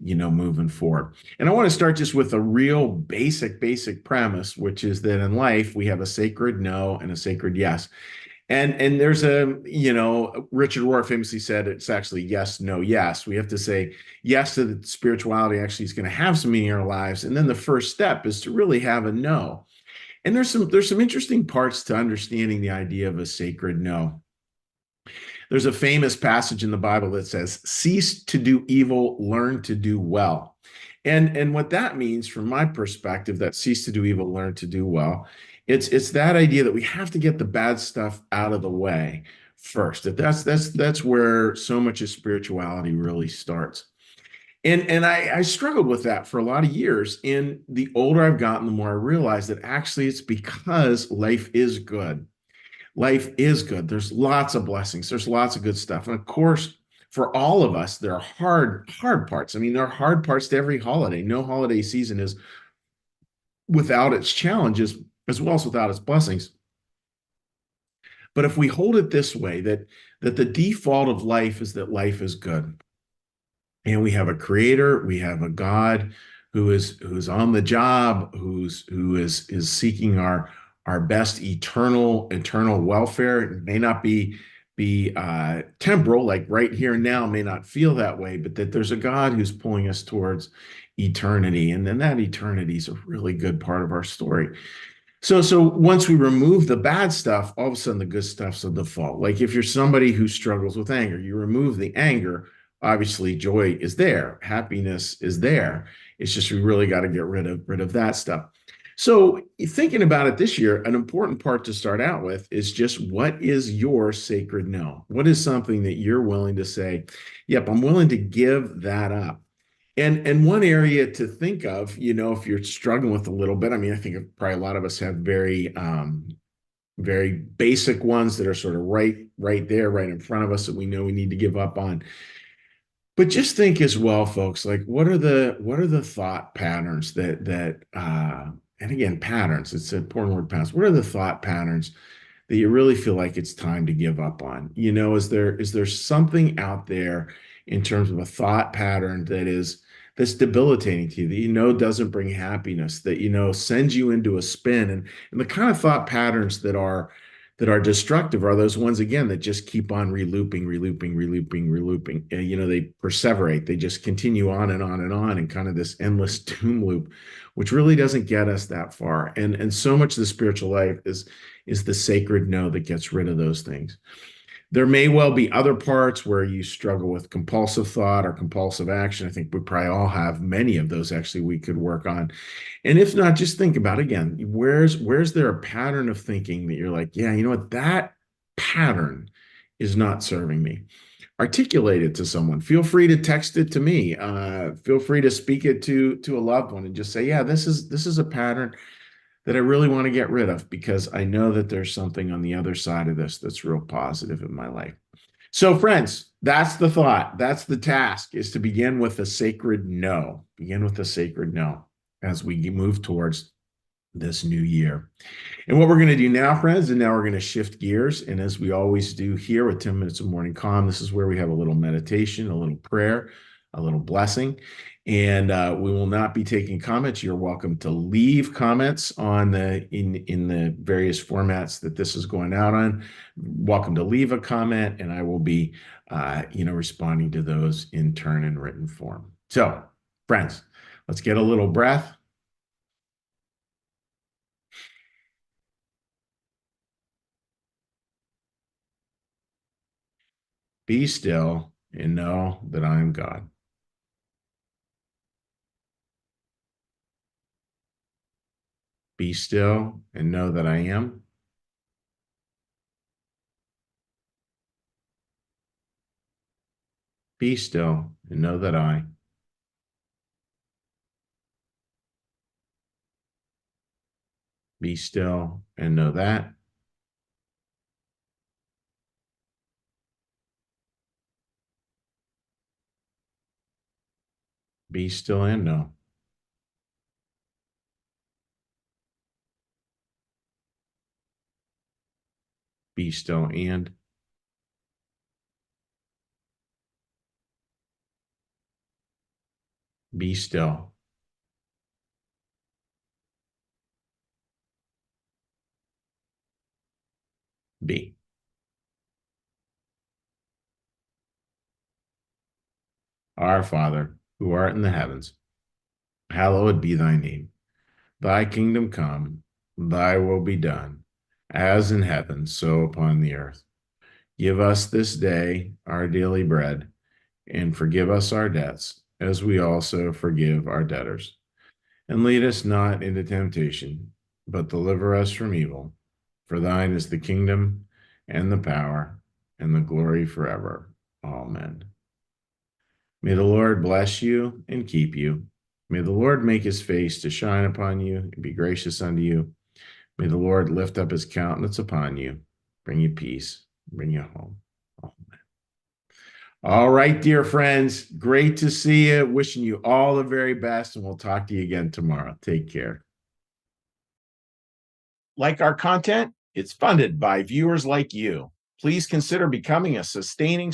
moving forward. And I want to start just with a real basic premise, which is that in life we have a sacred no and a sacred yes. And there's Richard Rohr famously said it's actually yes, no, yes. We have to say yes to the spirituality actually is going to have some meaning in our lives. And then the first step is to really have a no. And there's some interesting parts to understanding the idea of a sacred no. There's a famous passage in the Bible that says, cease to do evil, learn to do well. And what that means, from my perspective, that cease to do evil, learn to do well, it's that idea that we have to get the bad stuff out of the way first. That's where so much of spirituality really starts. And I struggled with that for a lot of years. And the older I've gotten, the more I realize that actually it's because life is good. Life is good. There's lots of blessings. There's lots of good stuff. And of course, for all of us, there are hard parts. I mean, there are hard parts to every holiday. No holiday season is without its challenges as well as without its blessings. But if we hold it this way, that the default of life is that life is good, and we have a creator, we have a God who's on the job, who is seeking our best eternal welfare. It may not be temporal, like right here and now, may not feel that way, but that there's a God who's pulling us towards eternity, and then that eternity is a really good part of our story. So once we remove the bad stuff, all of a sudden the good stuff's a default. Like if you're somebody who struggles with anger, you remove the anger, obviously joy is there, happiness is there. It's just we really got to get rid of that stuff. So thinking about it this year, an important part to start out with is just what is your sacred no? What is something that you're willing to say, yep, I'm willing to give that up? And one area to think of, if you're struggling with a little bit, I mean, I think probably a lot of us have very basic ones that are sort of right there, right in front of us that we know we need to give up on. But just think as well, folks, like what are the thought patterns and again, patterns, it's an important word, patterns. What are the thought patterns that you really feel like it's time to give up on? Is there something out there in terms of a thought pattern that's debilitating to you, that doesn't bring happiness, that sends you into a spin? And the kind of thought patterns that are destructive are those ones, again, that just keep on relooping. They perseverate, they just continue on and on and on in kind of this endless doom loop, which really doesn't get us that far. And so much of the spiritual life is the sacred no that gets rid of those things. There may well be other parts where you struggle with compulsive thought or compulsive action. I think we probably all have many of those actually we could work on. And if not, just think about, again, where's there a pattern of thinking that you're like, yeah, you know what, that pattern is not serving me. Articulate it to someone. Feel free to text it to me. Feel free to speak it to a loved one and just say, yeah, this is a pattern that I really want to get rid of, because I know that there's something on the other side of this that's real positive in my life. So, friends, that's the thought. That's the task, is to begin with a sacred no. Begin with a sacred no as we move towards this new year. And what we're going to do now, friends, and now we're going to shift gears. And as we always do here with 10 minutes of morning calm, this is where we have a little meditation, a little prayer, a little blessing. And we will not be taking comments. You're welcome to leave comments in the various formats that this is going out on. Welcome to leave a comment, and I will be responding to those in turn in written form. So, friends, let's get a little breath. Be still and know that I am God. Be still and know that I am. Be still and know that I. Be still and know that. Be still and know. Be still and. Be still. Be. Our Father, who art in the heavens, hallowed be thy name. Thy kingdom come, thy will be done, as in heaven, so upon the earth. Give us this day our daily bread, and forgive us our debts, as we also forgive our debtors. And lead us not into temptation, but deliver us from evil. For thine is the kingdom, and the power, and the glory forever. Amen. May the Lord bless you and keep you. May the Lord make his face to shine upon you and be gracious unto you. May the Lord lift up his countenance upon you, bring you peace, bring you home. Amen. All right, dear friends, great to see you. Wishing you all the very best, and we'll talk to you again tomorrow. Take care. Like our content? It's funded by viewers like you. Please consider becoming a sustaining